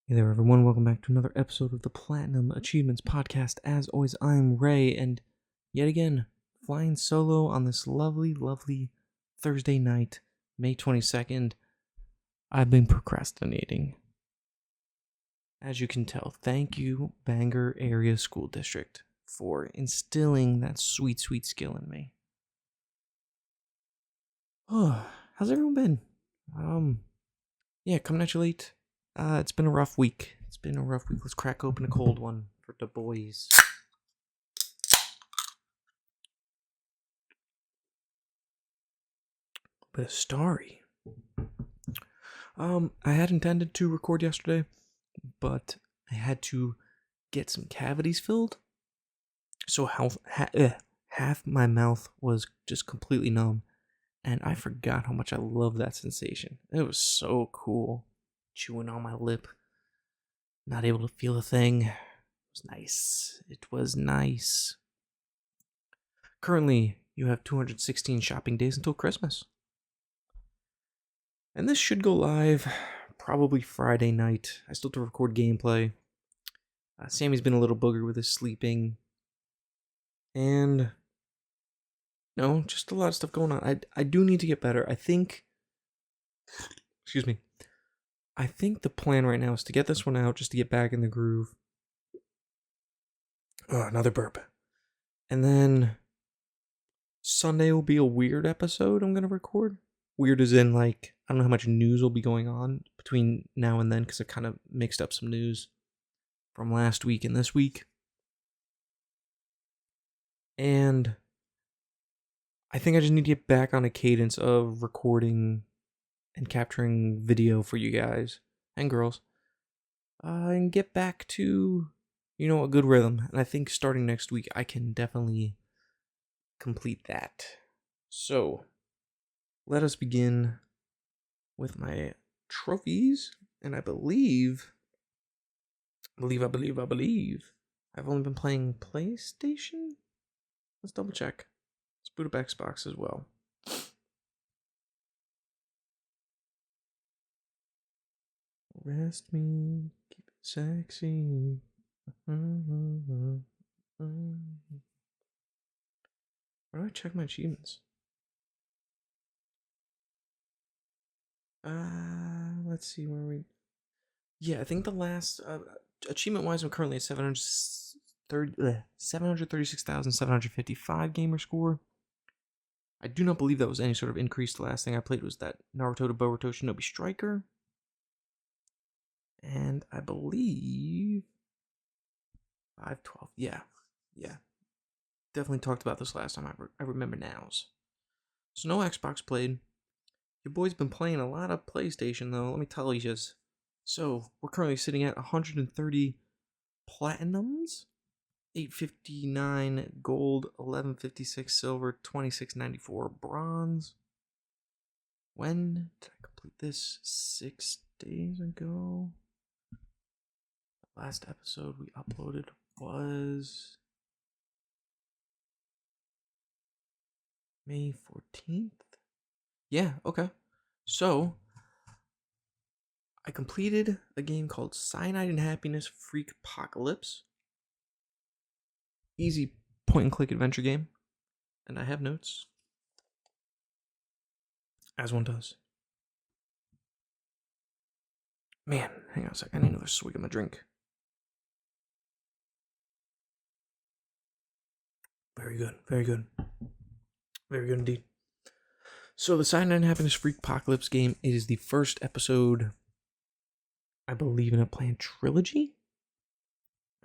Hey there, everyone. Welcome back to another episode of the Platinum Achievements Podcast. As always, I'm Ray, and yet again, flying solo on this lovely, lovely Thursday night, May 22nd. I've been procrastinating. As you can tell, thank you, Bangor Area School District, for instilling that sweet, sweet skill in me. Oh, how's everyone been? Coming at you late. It's been a rough week. Let's crack open a cold one for the boys. But a starry. I had intended to record yesterday, but I had to get some cavities filled. So half my mouth was just completely numb, and I forgot how much I love that sensation. It was so cool. Chewing on my lip, not able to feel a thing. It was nice. Currently, you have 216 shopping days until Christmas. And this should go live probably Friday night. I still have to record gameplay. Sammy's been a little booger with his sleeping. And no, just a lot of stuff going on. I do need to get better. I think the plan right now is to get this one out just to get back in the groove. Oh, another burp. And then Sunday will be a weird episode I'm going to record. Weird as in, like, I don't know how much news will be going on between now and then because I kind of mixed up some news from last week and this week. And I think I just need to get back on a cadence of recording and capturing video for you guys and girls. And get back to, a good rhythm. And I think starting next week, I can definitely complete that. So, let us begin with my trophies. And I believe I've only been playing PlayStation? Let's double check. Let's boot up Xbox as well. Rest me, keep it sexy. Where do I check my achievements? Let's see where we. Yeah, I think the last achievement-wise, I'm currently at 736,755 gamer score. I do not believe that was any sort of increase. The last thing I played was that Naruto to Boruto Shinobi Striker. And I believe 512. Yeah. Definitely talked about this last time. I remember nows. So no Xbox played. Your boy's been playing a lot of PlayStation though. Let me tell you just. So we're currently sitting at 130 platinums, 859 gold, 1156 silver, 2694 bronze. When did I complete this? 6 days ago. The last episode we uploaded was May 14th. Yeah, okay. So I completed a game called Cyanide and Happiness Freak Apocalypse. Easy point and click adventure game. And I have notes. As one does. Man, hang on a sec. I need another swig of my drink. Very good. Very good indeed. So the Cyanide and Happiness Freak Apocalypse game is the first episode, I believe, in a planned trilogy.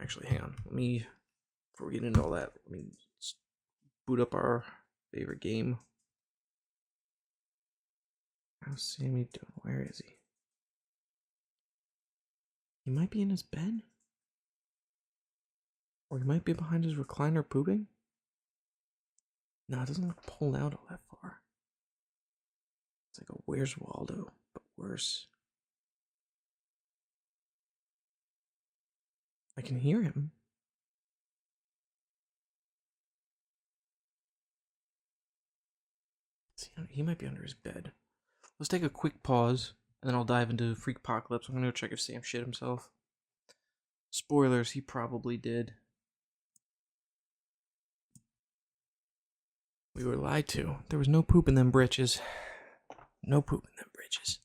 Actually, hang on. Before we get into all that, let me boot up our favorite game. How's Sammy doing? Where is he? He might be in his bed. Or he might be behind his recliner pooping. No, it doesn't look pulled out all that far. It's like a Where's Waldo, but worse. I can hear him. See, he might be under his bed. Let's take a quick pause and then I'll dive into Freakpocalypse. I'm gonna go check if Sam shit himself. Spoilers, he probably did. We were lied to. There was no poop in them britches. No poop in them britches.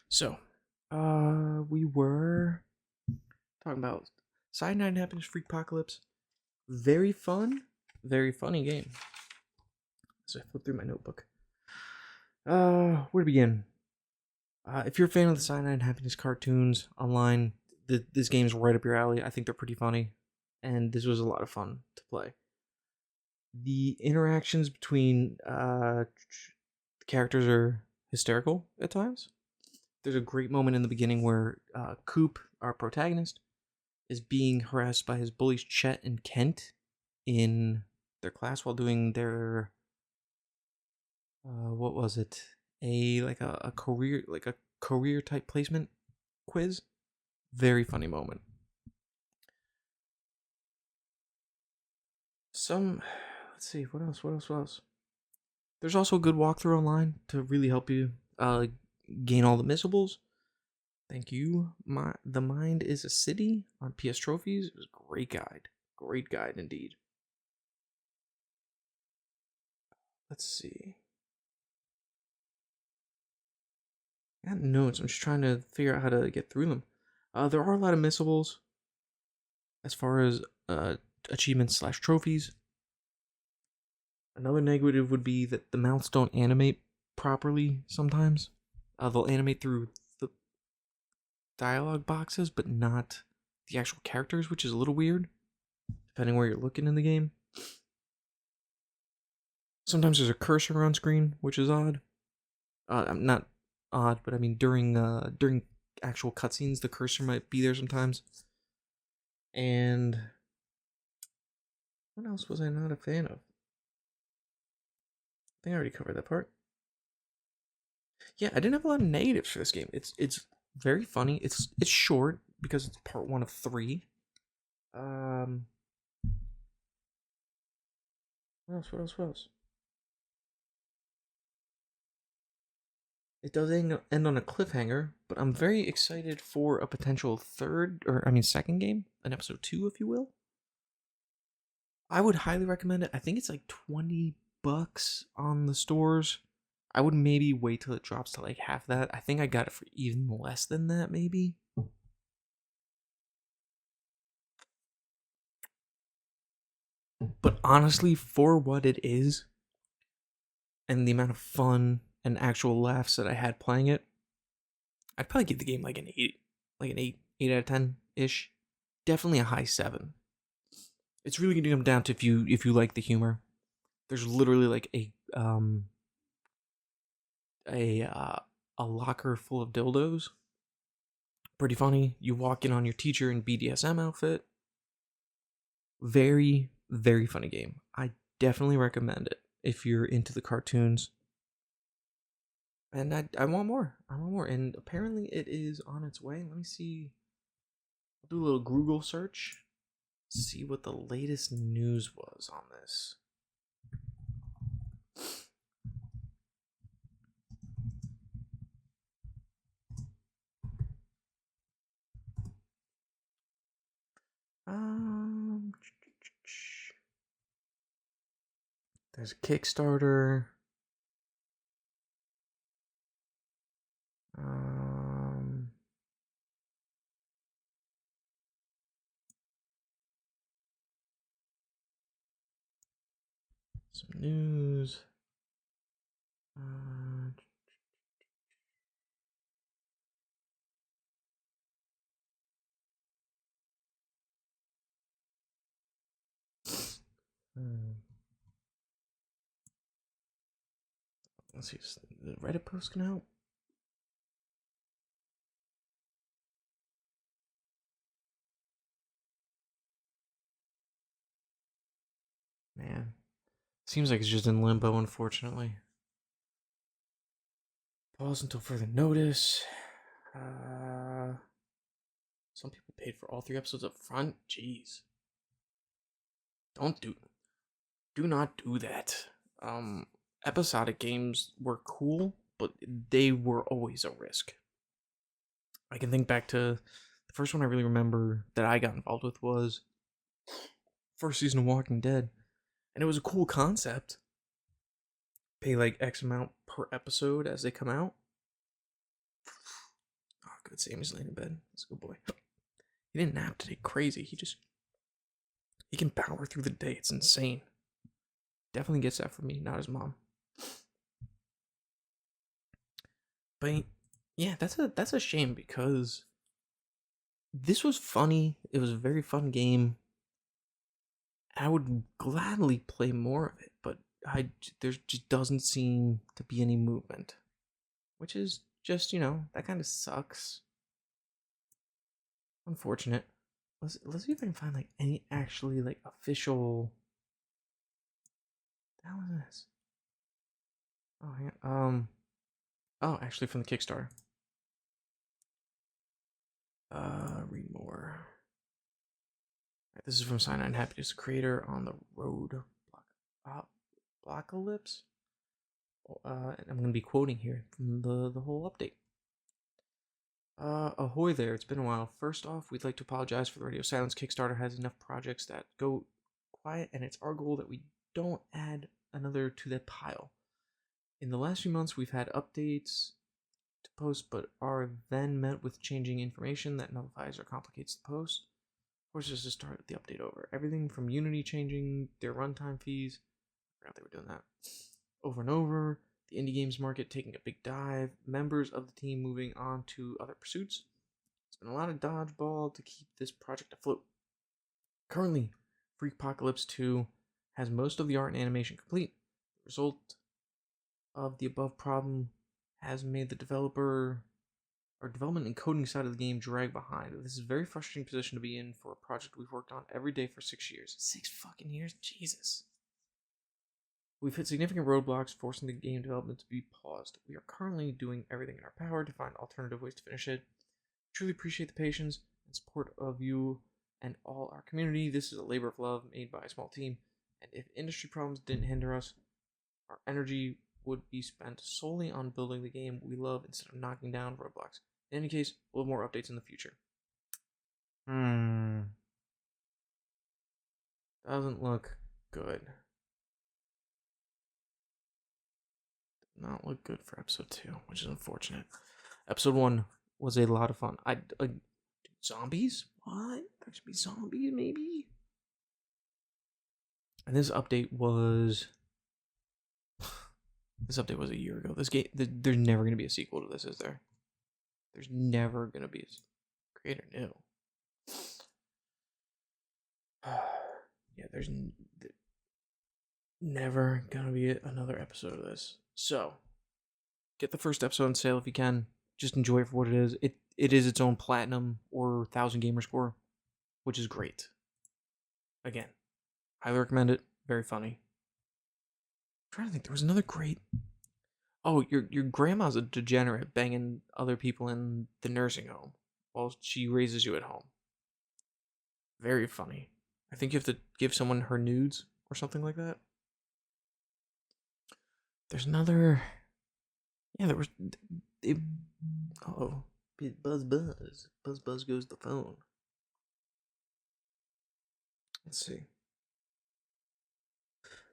So, we were talking about Cyanide and Happiness Freakpocalypse. Very fun, very funny game. So I flip through my notebook. Where to begin? If you're a fan of the Cyanide and Happiness cartoons online, this game's right up your alley. I think they're pretty funny, and this was a lot of fun to play. The interactions between the characters are hysterical at times. There's a great moment in the beginning where Coop, our protagonist, is being harassed by his bullies Chet and Kent in their class while doing their what was it? A career type placement quiz. Very funny moment. Let's see, what else? There's also a good walkthrough online to really help you gain all the missables. Thank you. The Mind is a City on PS Trophies. It was a great guide indeed. Let's see. I got notes. I'm just trying to figure out how to get through them. There are a lot of missables as far as achievements / trophies. Another negative would be that the mounts don't animate properly sometimes. They'll animate through the dialogue boxes, but not the actual characters, which is a little weird, depending where you're looking in the game. Sometimes there's a cursor on screen, which is odd. Not odd, but I mean during actual cutscenes, the cursor might be there sometimes. And what else was I not a fan of? I think I already covered that part. Yeah, I didn't have a lot of negatives for this game. It's very funny. It's short because it's part 1 of 3. What else? It does end on a cliffhanger, but I'm very excited for a potential second game, an episode 2, if you will. I would highly recommend it. I think it's like $20 on the stores. I would maybe wait till it drops to like half that. I think I got it for even less than that, maybe. But honestly, for what it is, and the amount of fun and actual laughs that I had playing it, I'd probably give the game like an 8, 8 out of 10 ish. Definitely a high 7. It's really gonna come down to if you like the humor. There's literally like a locker full of dildos. Pretty funny. You walk in on your teacher in BDSM outfit. Very, very funny game. I definitely recommend it if you're into the cartoons. And I want more. And apparently it is on its way. Let me see. I'll do a little Google search. See what the latest news was on this. There's a Kickstarter. Some news. Let's see. The Reddit post can help. Man, seems like it's just in limbo, unfortunately. Pause until further notice. Some people paid for all 3 episodes up front. Jeez. Do not do that. Episodic games were cool, but they were always a risk. I can think back to the first one I really remember that I got involved with was first season of Walking Dead, and it was a cool concept. Pay like X amount per episode as they come out. Oh, good. Sammy's laying in bed. That's a good boy. He didn't nap today. Crazy. He can power through the day. It's insane. Definitely gets that from me, not his mom. But yeah, that's a shame because this was funny. It was a very fun game. I would gladly play more of it, but there just doesn't seem to be any movement, which is just that kind of sucks. Unfortunate. Let's see if I can find like any actually like official. What the hell is this? Oh yeah. Oh, actually from the Kickstarter. Read more. Right, this is from Cyanide Happiness, creator on the road. Blockalypse. And I'm gonna be quoting here from the whole update. Ahoy there, it's been a while. First off, we'd like to apologize for the Radio Silence. Kickstarter has enough projects that go quiet, and it's our goal that we don't add another to that pile. In the last few months, we've had updates to post, but are then met with changing information that nullifies or complicates the post. Forces us to start the update over. Everything from Unity changing their runtime fees. I forgot they were doing that. Over and over. The indie games market taking a big dive. Members of the team moving on to other pursuits. It's been a lot of dodgeball to keep this project afloat. Currently, Freakopocalypse 2 has most of the art and animation complete. The result of the above problem has made the development and coding side of the game drag behind. This is a very frustrating position to be in for a project we've worked on every day for 6 years. 6 fucking years? Jesus. We've hit significant roadblocks, forcing the game development to be paused. We are currently doing everything in our power to find alternative ways to finish it. We truly appreciate the patience and support of you and all our community. This is a labor of love made by a small team, and if industry problems didn't hinder us, our energy would be spent solely on building the game we love instead of knocking down roadblocks. In any case, we'll have more updates in the future. Doesn't look good. Not look good for episode 2, which is unfortunate. Episode 1 was a lot of fun. Zombies? What? There should be zombies, maybe? And this update was... This update was a year ago. This game... There's never going to be a sequel to this, is there? There's never going to be a creator new. Yeah, there's never going to be another episode of this. So, get the first episode on sale if you can. Just enjoy it for what it is. It is its own platinum or 1,000 gamer score, which is great. Again, highly recommend it. Very funny. I'm trying to think, there was another great... Oh, your grandma's a degenerate banging other people in the nursing home while she raises you at home. Very funny. I think you have to give someone her nudes or something like that. There's another... Yeah, there was... Oh, buzz. Buzz goes the phone. Let's see.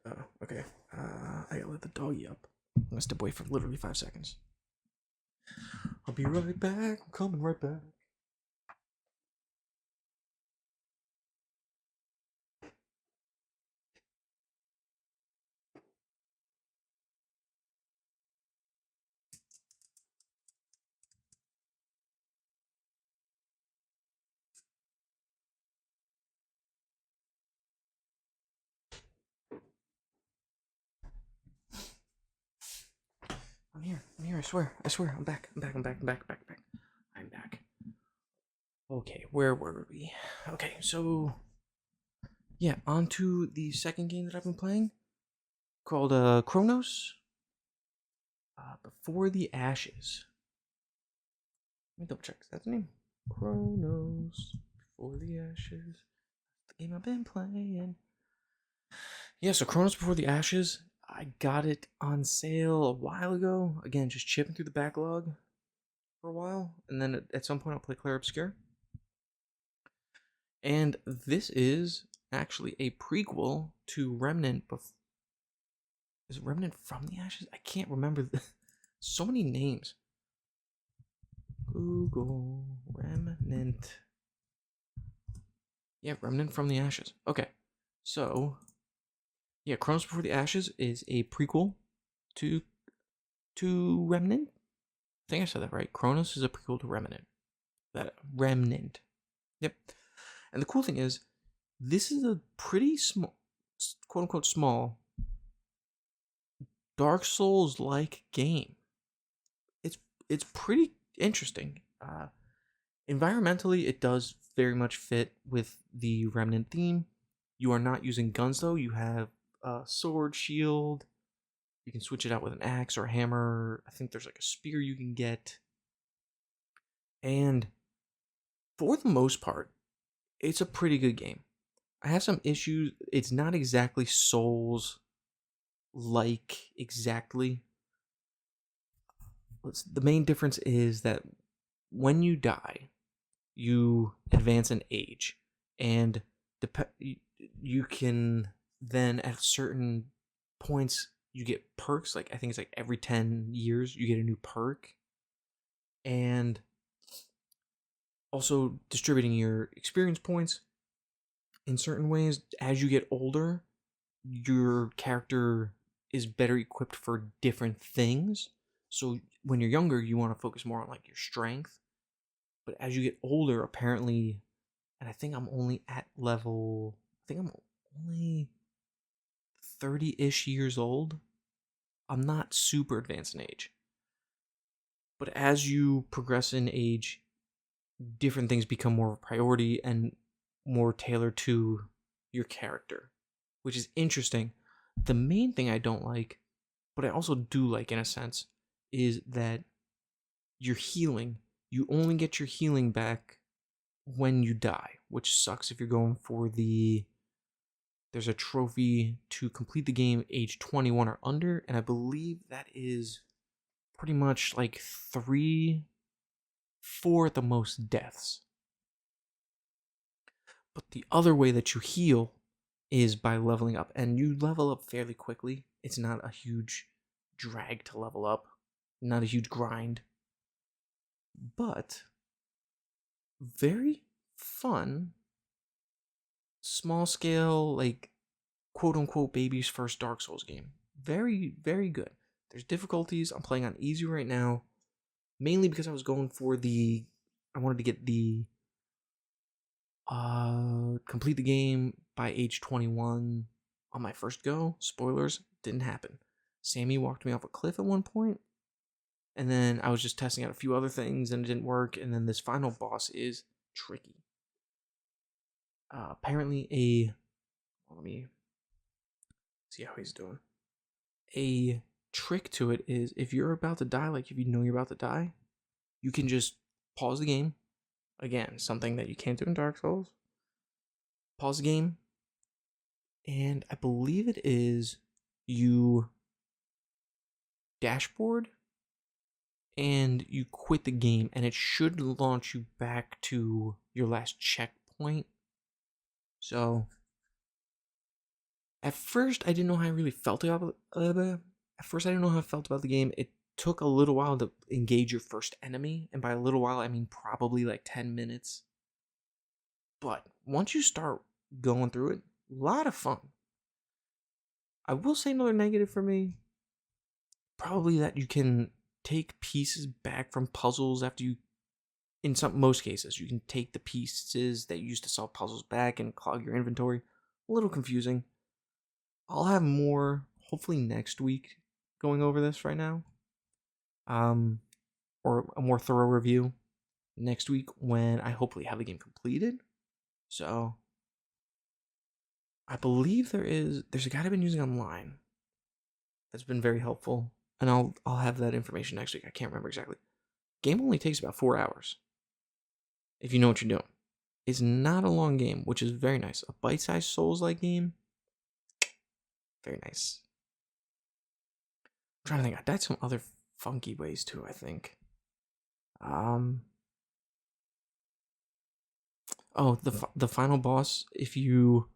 Oh, okay. I gotta let the doggy up. I'm gonna step away for literally 5 seconds. I'll be right back. I'm coming right back. I'm here, I swear, I'm back. I'm back. Okay, where were we? Okay, so yeah, on to the second game that I've been playing, called Chronos. Before the Ashes. Let me double check. Is that the name? Chronos. Before the Ashes. The game I've been playing. Yeah, so Chronos Before the Ashes. I got it on sale a while ago. Again, just chipping through the backlog for a while, and then at some point I'll play Clair Obscur. And this is actually a prequel to Remnant. Is it Remnant from the Ashes? I can't remember. So many names. Google Remnant. Yeah, Remnant from the Ashes. Okay, so yeah, Chronos Before the Ashes is a prequel to Remnant. I think I said that right. Chronos is a prequel to Remnant. That Remnant. Yep. And the cool thing is, this is a pretty small, quote unquote, small Dark Souls like game. It's pretty interesting. Environmentally, it does very much fit with the Remnant theme. You are not using guns though. You have a sword, shield. You can switch it out with an axe or a hammer. I think there's like a spear you can get. And for the most part, it's a pretty good game. I have some issues. It's not exactly Souls like exactly. The main difference is that when you die, you advance in age, and you can then at certain points you get perks. Like I think it's like every 10 years you get a new perk, and also distributing your experience points in certain ways. As you get older, your character is better equipped for different things. So when you're younger, you want to focus more on like your strength. But as you get older, apparently, and I think I'm only at level, I think I'm only 30-ish years old. I'm not super advanced in age. But as you progress in age, different things become more of a priority and more tailored to your character, which is interesting. The main thing I don't like, but I also do like in a sense, is that your healing, you only get your healing back when you die, which sucks if you're going for there's a trophy to complete the game age 21 or under, and I believe that is pretty much like 4 at the most deaths. But the other way that you heal is by leveling up, and you level up fairly quickly. It's not a huge drag to level up, not a huge grind, but very fun, small scale, like quote unquote baby's first Dark Souls game. Very, very good. There's difficulties. I'm playing on easy right now, mainly because I was going for I wanted to get the complete the game by age 21 on my first go. Spoilers, didn't happen. Sammy walked me off a cliff at one point, and then I was just testing out a few other things and it didn't work, and then this final boss is tricky. Apparently let me see how he's doing. A trick to it is if you're about to die, like if you know you're about to die, you can just pause the game. Again, something that you can't do in Dark Souls. Pause the game, and I believe it is you dashboard and you quit the game, and it should launch you back to your last checkpoint. So at first I didn't know how I really felt about the game. It took a little while to engage your first enemy, and by a little while I mean probably like 10 minutes. But once you start going through it, a lot of fun. I will say another negative for me, probably that you can take pieces back from puzzles after you, in most cases, you can take the pieces that you used to solve puzzles back and clog your inventory. A little confusing. I'll have more, hopefully next week, going over this right now. Or a more thorough review next week when I hopefully have the game completed. So I believe there's a guy I've been using online that's been very helpful, and I'll have that information next week. I can't remember exactly. Game only takes about 4 hours if you know what you're doing. It's not a long game, which is very nice. A bite-sized Souls-like game, very nice. I'm trying to think. I died some other funky ways too, I think. Oh, the final boss. If you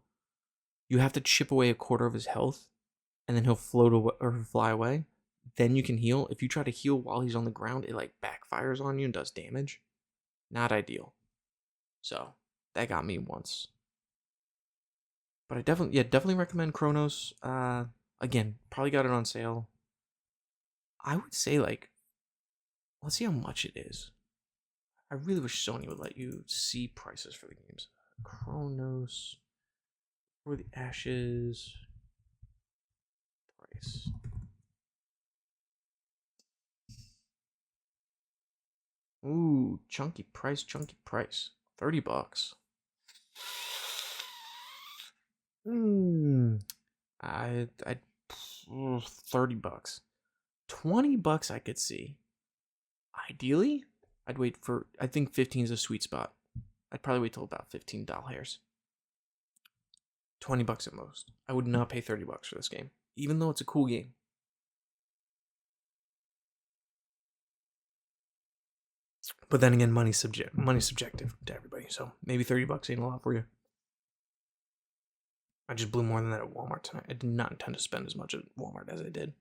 have to chip away a quarter of his health, and then he'll float away or fly away. Then you can heal. If you try to heal while he's on the ground, it like backfires on you and does damage. Not ideal. So that got me once. But I definitely recommend Chronos. Again, probably got it on sale. I would say like, let's see how much it is. I really wish Sony would let you see prices for the games. Chronos for the Ashes price. Ooh, chunky price. $30. I $30. $20 I could see. Ideally, I'd wait for, I think 15 is a sweet spot. I'd probably wait till about $15. $20 at most. I would not pay $30 for this game, even though it's a cool game. But then again, money's subjective to everybody. So maybe $30 ain't a lot for you. I just blew more than that at Walmart tonight. I did not intend to spend as much at Walmart as I did.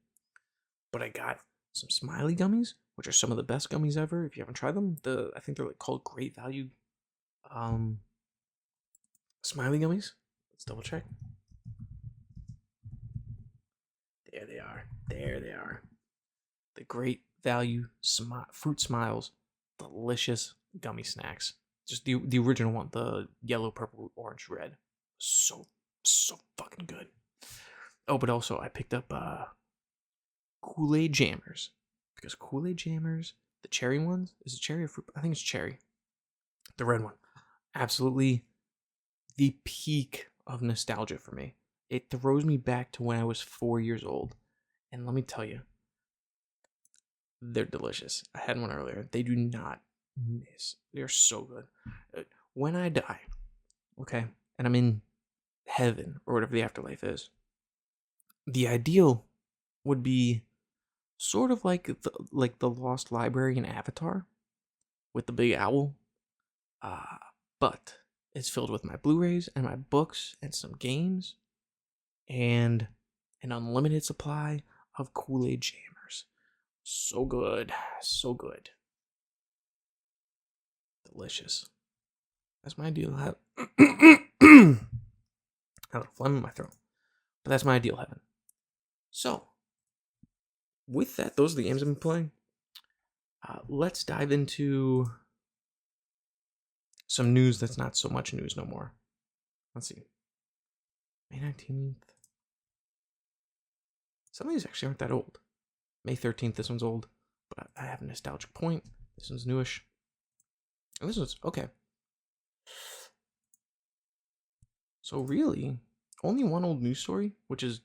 But I got some Smiley gummies, which are some of the best gummies ever. If you haven't tried them, I think they're like called Great Value Smiley gummies. Let's double check. There they are. There they are. The Great Value Fruit Smiles. Delicious gummy snacks. Just the original one, the yellow, purple, orange, red. So fucking good. Oh, but also I picked up Kool-Aid Jammers, because Kool-Aid Jammers, the cherry ones, is it cherry or fruit? I think it's cherry. The red one, absolutely the peak of nostalgia for me. It throws me back to when I was 4 years old, and let me tell you, they're delicious. I had one earlier. They do not miss. They're so good. When I die, okay, and I'm in heaven or whatever the afterlife is, the ideal would be sort of like the Lost Library in Avatar with the big owl, but it's filled with my Blu-rays and my books and some games and an unlimited supply of Kool-Aid Jammers. So good. So good. Delicious. That's my ideal heaven. I have a phlegm in my throat. But that's my ideal heaven. So, with that, those are the games I've been playing. Let's dive into some news that's not so much news no more. Let's see. May 19th. Some of these actually aren't that old. May 13th, this one's old, but I have a nostalgic point. This one's newish. And this one's okay. So really, only one old news story, which is,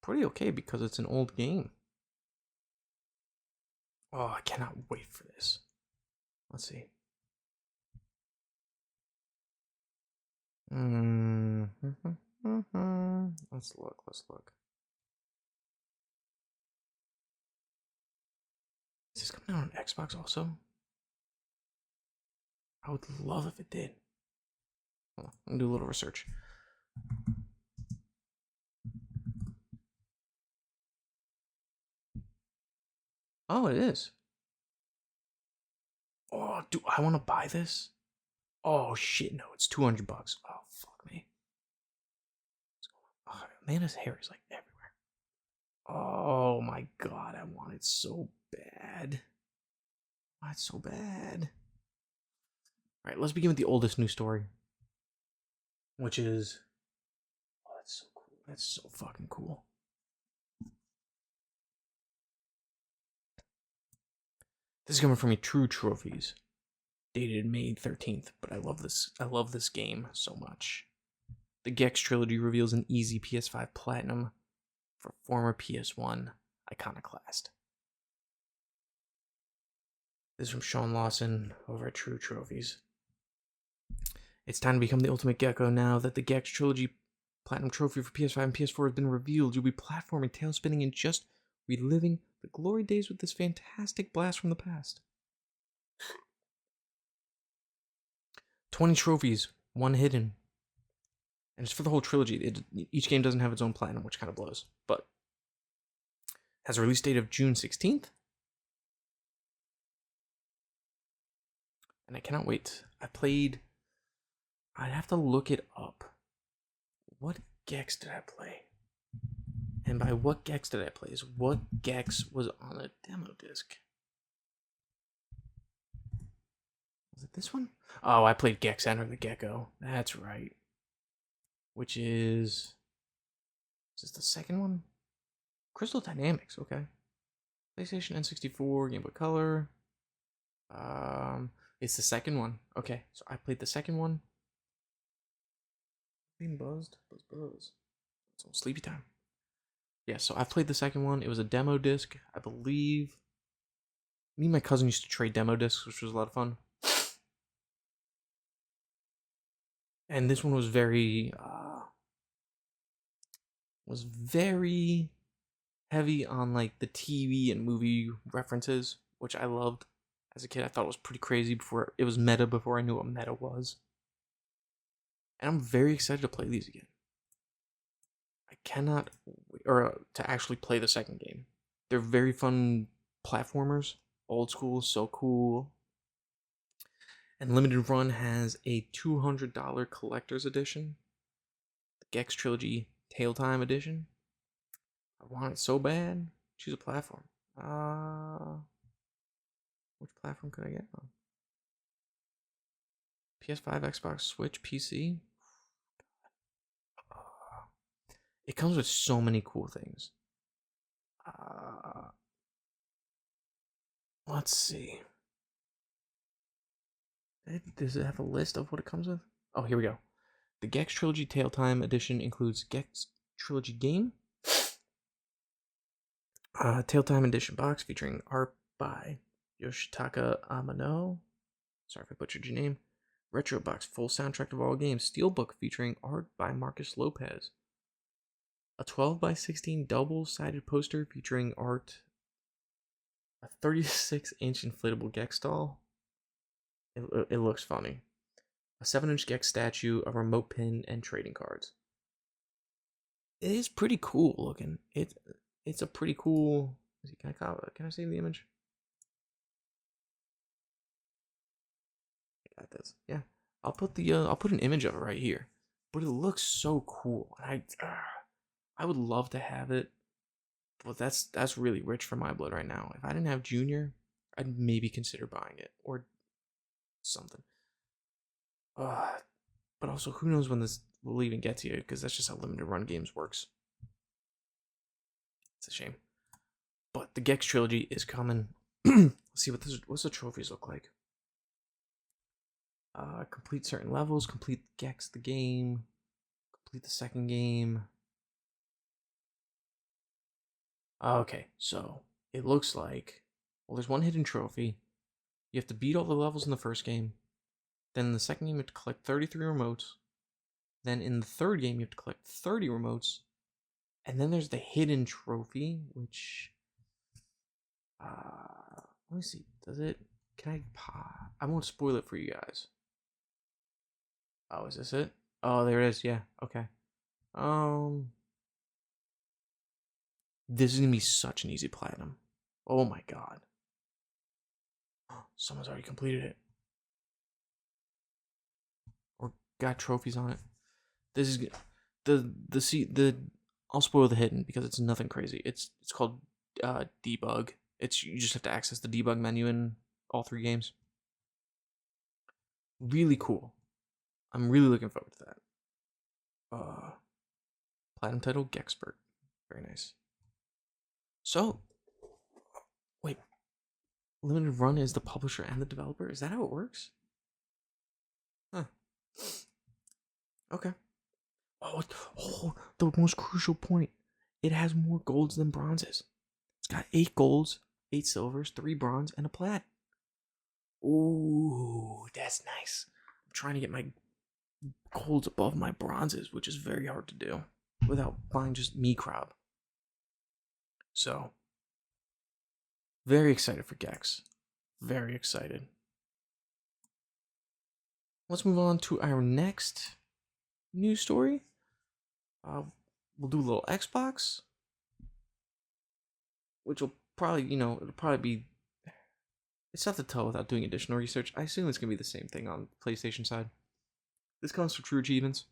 pretty okay because it's an old game. Oh, I cannot wait for this. Let's see. Let's look. Is this coming out on Xbox also? I would love if it did. Hold on, I'm gonna do a little research. Oh, it is. Oh, do I want to buy this? Oh shit, no, it's $200. Oh fuck me. Oh, Amanda's hair is like everywhere. Oh my god, I want it so bad. Oh, it's so bad. Alright, let's begin with the oldest news story. Which is... Oh, that's so cool. That's so fucking cool. This is coming from True Trophies. Dated May 13th, but I love this game so much. The Gex trilogy reveals an easy PS5 Platinum for former PS1 iconoclast. This is from Sean Lawson over at True Trophies. It's time to become the ultimate gecko now that the Gex trilogy Platinum trophy for PS5 and PS4 has been revealed. You'll be platforming, tail spinning, and just reliving the glory days with this fantastic blast from the past. 20 trophies, 1 hidden. And it's for the whole trilogy. Each game doesn't have its own platinum, which kind of blows. But has a release date of June 16th. And I cannot wait. I'd have to look it up. What Gex did I play? And by what Gex did I play is what Gex was on a demo disc. Was it this one? Oh, I played Gex Enter the Gecko. That's right. Which is this the second one? Crystal Dynamics, okay. PlayStation N64, Game Boy Color. It's the second one. Okay, so I played the second one. Being buzzed. Buzz. It's all sleepy time. Yeah, so I played the second one. It was a demo disc, I believe. Me and my cousin used to trade demo discs, which was a lot of fun. And this one was very heavy on like the TV and movie references, which I loved as a kid. I thought it was pretty crazy before it was meta, before I knew what meta was. And I'm very excited to play these again. I cannot wait, or to actually play the second game. They're very fun platformers, old school, so cool. And Limited Run has a $200 collector's edition, the Gex Trilogy Tail Time edition. I want it so bad. Choose a platform. Which platform could I get on? PS5, Xbox, Switch, PC. It comes with so many cool things. Let's see. Does it have a list of what it comes with? Oh, here we go. The Gex Trilogy Tail Time Edition includes Gex Trilogy game, Tail Time Edition box featuring art by Yoshitaka Amano. Sorry if I butchered your name. Retro box, full soundtrack of all games. Steelbook featuring art by Marcus Lopez. A 12x16 double-sided poster featuring art. A 36-inch inflatable Gex doll. It looks funny. A 7-inch Gex statue, a remote pin, and trading cards. It is pretty cool looking. It's a pretty cool. Can I see the image? I got this. Yeah, I'll put an image of it right here. But it looks so cool. I would love to have it, but that's really rich for my blood right now. If I didn't have Junior, I'd maybe consider buying it or something. But also, who knows when this will even get to you, because that's just how Limited Run games works. It's a shame. But the Gex Trilogy is coming. Let's see what's the trophies look like. Complete certain levels, complete Gex the game, complete the second game. Okay, so it looks like, well, there's one hidden trophy. You have to beat all the levels in the first game. Then in the second game, you have to collect 33 remotes. Then in the third game, you have to collect 30 remotes. And then there's the hidden trophy, which, let me see. I won't spoil it for you guys. Oh, is this it? Oh, there it is. Yeah. Okay. This is gonna be such an easy platinum. Oh my god. Someone's already completed it. Or got trophies on it. This is I'll spoil the hidden because it's nothing crazy. It's called debug. You just have to access the debug menu in all 3 games. Really cool. I'm really looking forward to that. Platinum title Gexpert. Very nice. So, wait. Limited Run is the publisher and the developer? Is that how it works? Huh. Okay. Oh, the most crucial point. It has more golds than bronzes. It's got 8 golds, 8 silvers, 3 bronze, and a plat. Ooh, that's nice. I'm trying to get my golds above my bronzes, which is very hard to do without buying just me crop. So, Very excited for Gex. Very excited. Let's move on to our next news story. We'll do a little Xbox, which will probably, it'll probably be. It's tough to tell without doing additional research. I assume it's going to be the same thing on the PlayStation side. This comes from True Achievements.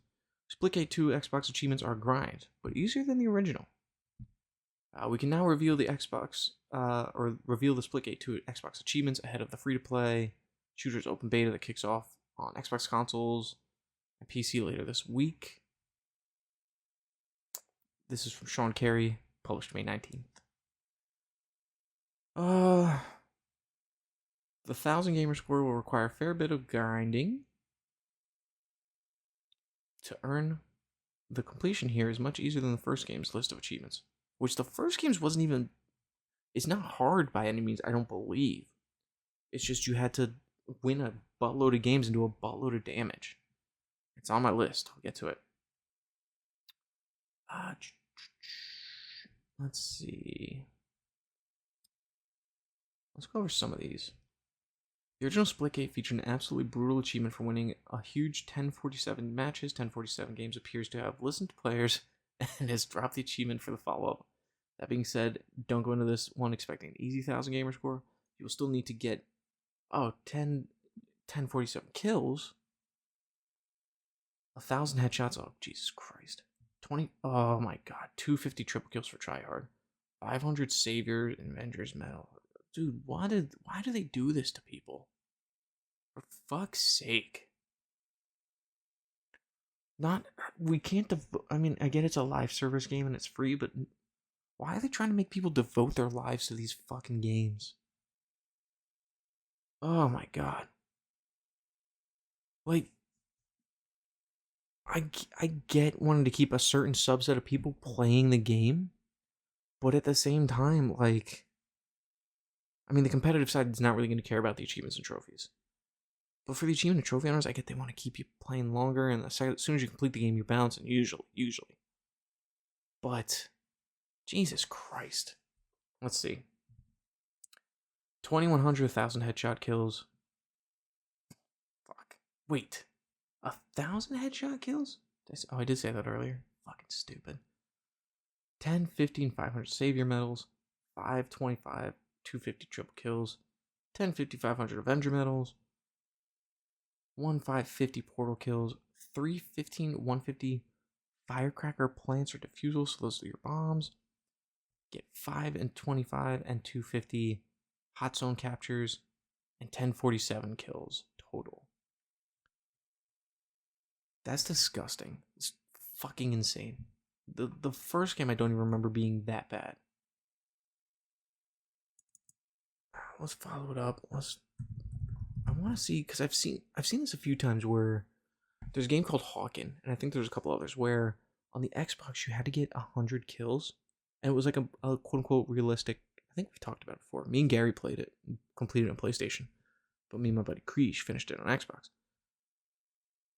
Splitgate 2 Xbox achievements are grind, but easier than the original. We can now reveal the reveal the Splitgate 2 Xbox achievements ahead of the free-to-play shooters open beta that kicks off on Xbox consoles and PC later this week. This is from Sean Carey, published May 19th. The 1,000 gamer score will require a fair bit of grinding to earn. The completion here is much easier than the first game's list of achievements, which the first game's wasn't even. It's not hard by any means, I don't believe. It's just you had to win a buttload of games and do a buttload of damage. It's on my list. I'll get to it. Let's see. Let's go over some of these. The original Splitgate featured an absolutely brutal achievement for winning a huge 1047 matches. 1047 games appears to have listened to players and has dropped the achievement for the follow-up. That being said, don't go into this one expecting an easy 1,000 gamer score. You will still need to get 1047 kills, 1,000 headshots. Oh, Jesus Christ. 20. Oh my God. 250 triple kills for tryhard. 500 savior and Avengers medal. Dude, why do they do this to people? For fuck's sake. We can't I mean, I get it's a live service game and it's free, but why are they trying to make people devote their lives to these fucking games? Oh my God. Like, I get wanting to keep a certain subset of people playing the game, but at the same time, like, I mean, the competitive side is not really going to care about the achievements and trophies. But for the achievement and trophy owners, I get they want to keep you playing longer, and as soon as you complete the game, you're bouncing, usually. But, Jesus Christ. Let's see. 2,100, 1,000 headshot kills. Fuck. Wait. 1,000 headshot kills? Oh, I did say that earlier. Fucking stupid. 10, 15, 500 savior medals. 525, 250 triple kills. 10, 50, 500 Avenger medals. 1,550 portal kills. 315, 150 firecracker plants or diffusals. So those are your bombs. Get 5 and 25 and 250 hot zone captures. And 1047 kills total. That's disgusting. It's fucking insane. The first game I don't even remember being that bad. Let's follow it up. I want to see, because I've seen this a few times where there's a game called Hawken, and I think there's a couple others where on the Xbox you had to get 100 kills, and it was like a quote unquote realistic. I think we've talked about it before. Me and Gary played it, completed it on PlayStation, but me and my buddy Krish finished it on Xbox.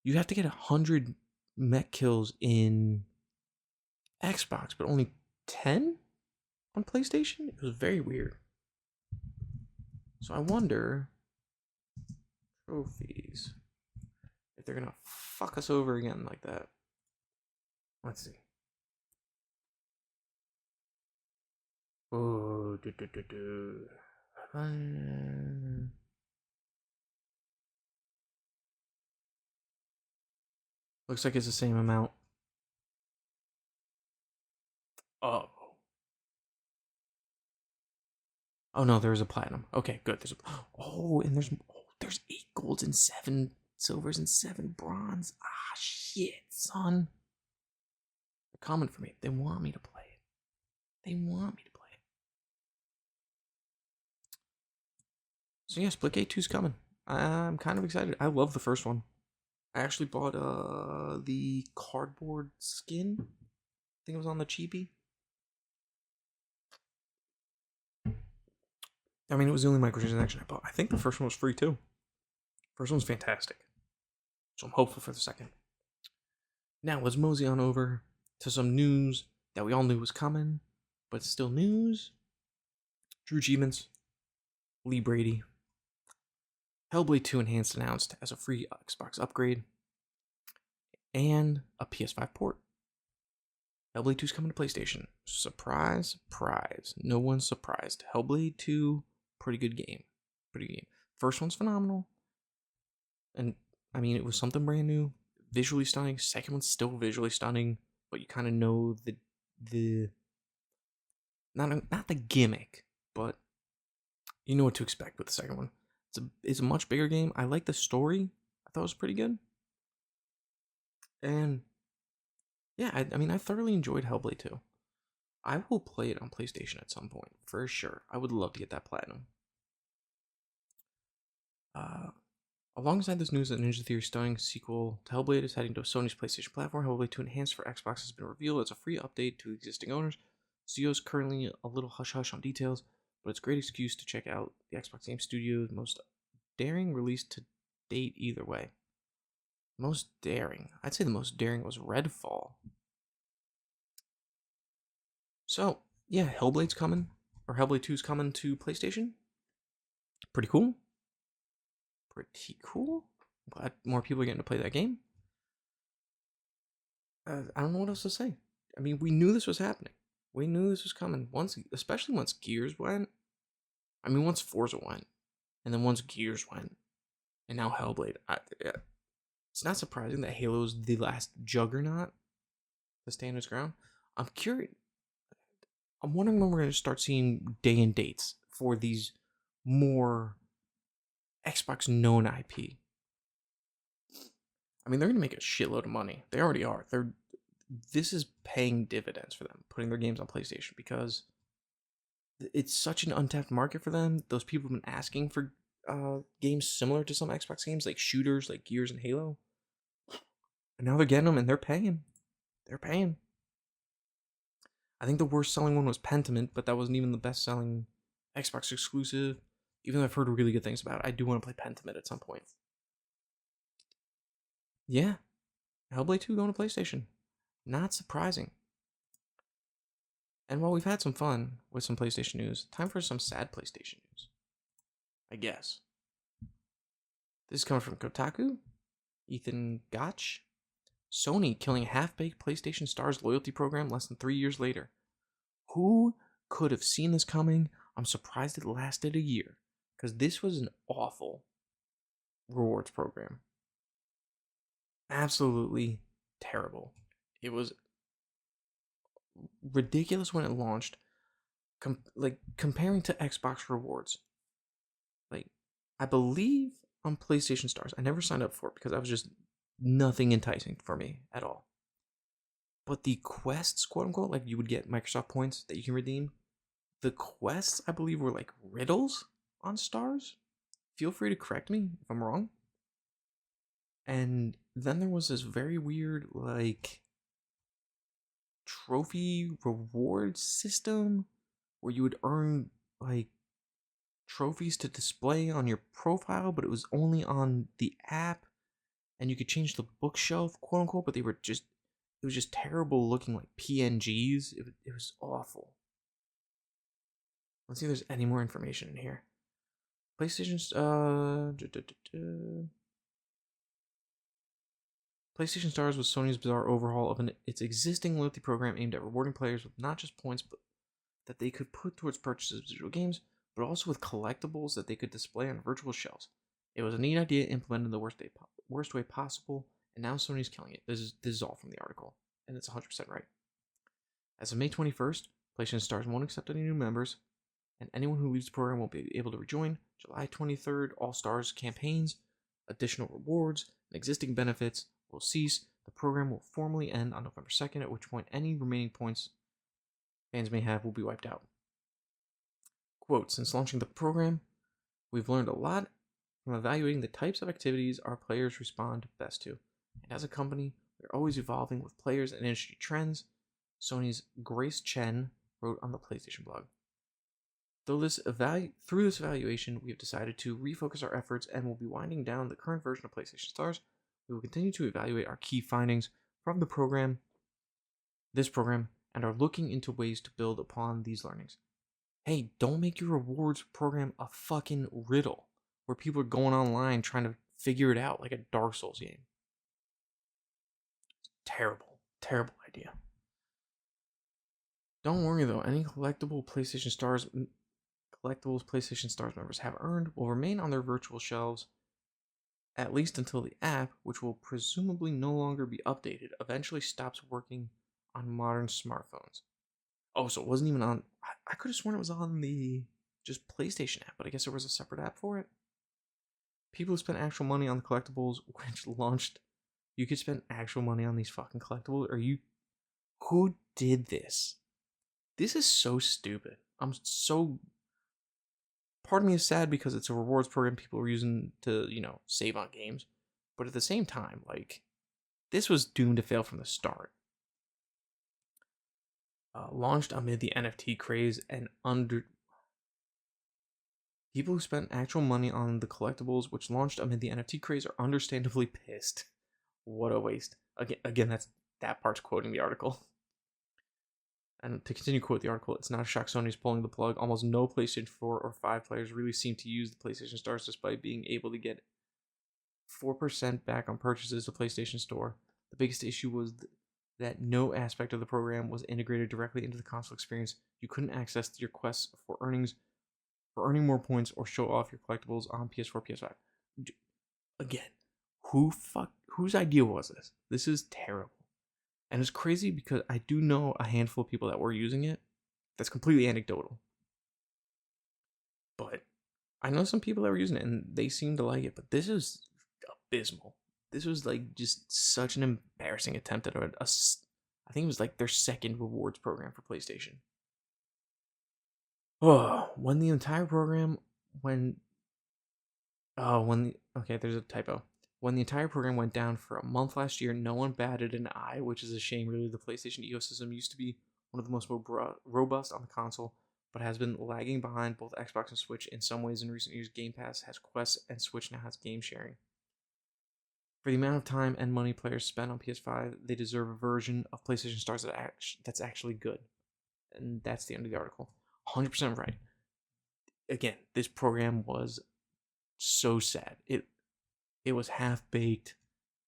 You have to get 100 mech kills in Xbox, but only 10 on PlayStation? It was very weird. So I wonder, trophies, if they're gonna fuck us over again like that. Let's see. Oh, looks like it's the same amount. Oh. Oh no, there's a platinum. Okay, good. There's there's 8 golds and 7 silvers and 7 bronze. Ah, shit, son. They're coming for me. They want me to play it. They want me to play it. So yeah, Splitgate 2's coming. I'm kind of excited. I love the first one. I actually bought the cardboard skin. I think it was on the cheapie. I mean, it was the only microtransaction I bought. I think the first one was free too. First one's fantastic. So I'm hopeful for the second. Now let's mosey on over to some news that we all knew was coming, but it's still news. True achievements. Lee Brady. Hellblade 2 Enhanced announced as a free Xbox upgrade and a PS5 port. Hellblade 2 is coming to PlayStation. Surprise, surprise. No one's surprised. Hellblade 2, pretty good game. Pretty good game. First one's phenomenal. And I mean, it was something brand new, visually stunning. Second one's still visually stunning, but you kind of know the not the gimmick, but you know what to expect with the second one. It's a much bigger game. I like the story. I thought it was pretty good. And yeah, I mean, I thoroughly enjoyed Hellblade 2. I will play it on PlayStation at some point, for sure. I would love to get that platinum. Alongside this news, that Ninja Theory stunning sequel to Hellblade is heading to Sony's PlayStation platform. Hellblade 2 Enhanced for Xbox has been revealed as a free update to existing owners. CEO is currently a little hush-hush on details, but it's a great excuse to check out the Xbox Game Studio's most daring release to date either way. Most daring. I'd say the most daring was Redfall. So, yeah, Hellblade's coming, or Hellblade 2's coming to PlayStation. Pretty cool. Pretty cool. I'm glad more people are getting to play that game. I don't know what else to say. I mean, we knew this was happening. We knew this was coming. Especially once Gears went. I mean, once Forza went, and then once Gears went, and now Hellblade. It's not surprising that Halo's the last juggernaut to stand its ground. I'm curious. I'm wondering when we're going to start seeing day and dates for these more Xbox known IP. I mean, they're going to make a shitload of money. They already are. This is paying dividends for them, putting their games on PlayStation, because it's such an untapped market for them. Those people have been asking for games similar to some Xbox games, like shooters, like Gears and Halo. And now they're getting them, and they're paying. They're paying. I think the worst selling one was Pentiment, but that wasn't even the best selling Xbox exclusive. Even though I've heard really good things about it, I do want to play Pentiment at some point. Yeah, Hellblade 2 going to PlayStation. Not surprising. And while we've had some fun with some PlayStation news, time for some sad PlayStation news. I guess. This is coming from Kotaku. Ethan Gotch. Sony killing half-baked PlayStation Stars loyalty program less than 3 years later. Who could have seen this coming? I'm surprised it lasted a year, because this was an awful rewards program. Absolutely terrible. It was ridiculous when it launched. Comparing to Xbox rewards. Like, I believe on PlayStation Stars, I never signed up for it because I was just nothing enticing for me at all. But the quests, quote unquote, like you would get Microsoft points that you can redeem. The quests, I believe, were like riddles on Stars. Feel free to correct me if I'm wrong. And then there was this very weird, like, trophy reward system where you would earn, like, trophies to display on your profile, but it was only on the app. And you could change the bookshelf, quote unquote, but it was just terrible looking, like PNGs. It was awful. Let's see if there's any more information in here. PlayStation Stars was Sony's bizarre overhaul of its existing loyalty program aimed at rewarding players with not just points, but that they could put towards purchases of digital games, but also with collectibles that they could display on virtual shelves. It was a neat idea implemented in the worst way possible, and now Sony's killing it. This is all from the article, and it's 100% right. As of May 21st, PlayStation Stars won't accept any new members, and anyone who leaves the program won't be able to rejoin. July 23rd, All Stars campaigns, additional rewards, and existing benefits will cease. The program will formally end on November 2nd, at which point any remaining points fans may have will be wiped out. Quote, since launching the program, we've learned a lot from evaluating the types of activities our players respond best to. And as a company, we're always evolving with players and industry trends, Sony's Grace Chen wrote on the PlayStation blog. Through this evaluation, we have decided to refocus our efforts and will be winding down the current version of PlayStation Stars. We will continue to evaluate our key findings from this program, and are looking into ways to build upon these learnings. Hey, don't make your rewards program a fucking riddle where people are going online trying to figure it out like a Dark Souls game. Terrible, terrible idea. Don't worry though, any collectibles PlayStation Stars members have earned will remain on their virtual shelves at least until the app, which will presumably no longer be updated, eventually stops working on modern smartphones. Oh, so it wasn't even on. I could have sworn it was on the just PlayStation app, but I guess there was a separate app for it. People who spent actual money on the collectibles, which launched, you could spend actual money on these fucking collectibles. Are you? Who did this? This is so stupid. I'm so. Part of me is sad because it's a rewards program people are using to, save on games. But at the same time, like, this was doomed to fail from the start. Launched amid the NFT craze and under people who spent actual money on the collectibles, which launched amid the NFT craze, are understandably pissed. What a waste. Again, that part's quoting the article. And to continue to quote the article, it's not a shock Sony's pulling the plug. Almost no PlayStation 4 or 5 players really seem to use the PlayStation Stars despite being able to get 4% back on purchases of PlayStation Store. The biggest issue was that no aspect of the program was integrated directly into the console experience. You couldn't access your quests for earning more points or show off your collectibles on PS4, PS5. Again, whose idea was this? This is terrible. And it's crazy because I do know a handful of people that were using it. That's completely anecdotal. But I know some people that were using it and they seem to like it, but this is abysmal. This was like just such an embarrassing attempt at I think it was like their second rewards program for PlayStation. Oh, when the entire program when okay, there's a typo. When the entire program went down for a month last year, no one batted an eye, which is a shame. Really, the PlayStation ecosystem used to be one of the most robust on the console, but has been lagging behind both Xbox and Switch in some ways in recent years. Game Pass has quests, and Switch now has game sharing. For the amount of time and money players spend on PS5, they deserve a version of PlayStation Stars that's actually good. And that's the end of the article. 100% right. Again, this program was so sad. It was half baked.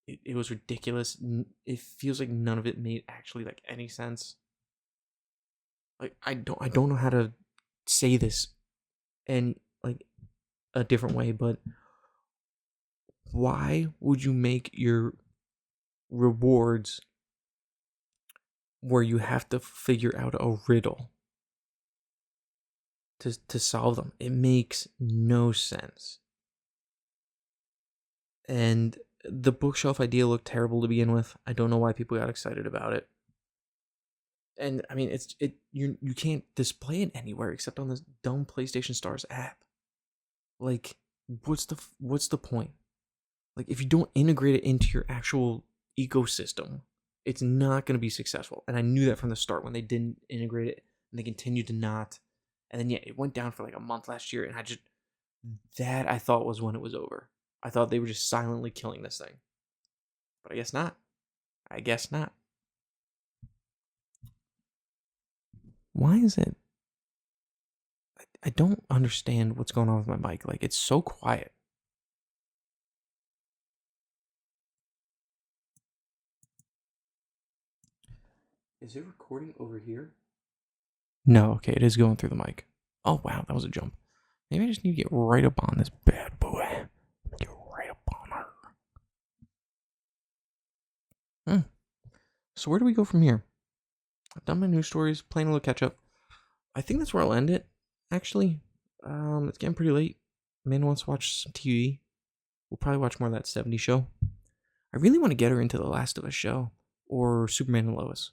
It was ridiculous. It feels like none of it made actually like any sense. Like I don't know how to say this in like a different way, but why would you make your rewards where you have to figure out a riddle to solve them? It makes no sense. And the bookshelf idea looked terrible to begin with. I don't know why people got excited about it. And I mean, you can't display it anywhere except on this dumb PlayStation Stars app. Like, what's the point? Like, if you don't integrate it into your actual ecosystem, it's not going to be successful. And I knew that from the start when they didn't integrate it and they continued to not. And then yeah, it went down for like a month last year, and I thought was when it was over. I thought they were just silently killing this thing, but I guess not. I guess not. Why is it? I don't understand what's going on with my mic. Like, it's so quiet. Is it recording over here? No, okay, it is going through the mic. Oh, wow, that was a jump. Maybe I just need to get right up on this bad boy. Get right up on her. So where do we go from here? I've done my news stories, playing a little catch up. I think that's where I'll end it, actually. It's getting pretty late. Amanda wants to watch some TV. We'll probably watch more of that 70s show. I really want to get her into The Last of Us show or Superman and Lois,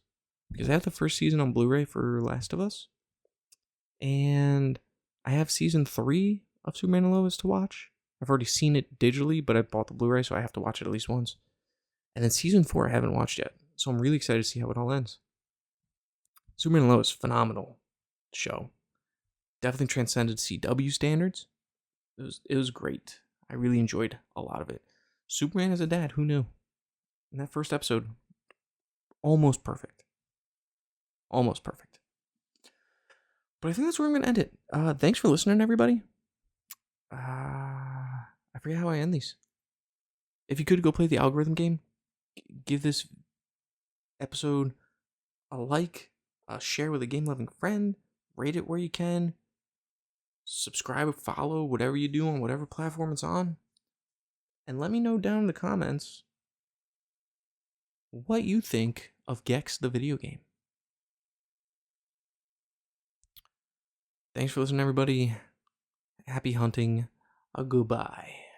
because I have the first season on Blu-ray for Last of Us, and I have season 3 of Superman and Lois to watch. I've already seen it digitally, but I bought the Blu-ray, so I have to watch it at least once. And then season 4 I haven't watched yet, so I'm really excited to see how it all ends. Superman and Lois, phenomenal show. Definitely transcended CW standards. It was great. I really enjoyed a lot of it. Superman as a dad, who knew? In that first episode, almost perfect. Almost perfect. But I think that's where I'm going to end it. Thanks for listening, everybody. I forget how I end these. If you could go play the algorithm game, give this episode a like, share with a game-loving friend, rate it where you can, subscribe, follow, whatever you do on whatever platform it's on, and let me know down in the comments what you think of Gex the video game. Thanks for listening, everybody. Happy hunting. Goodbye.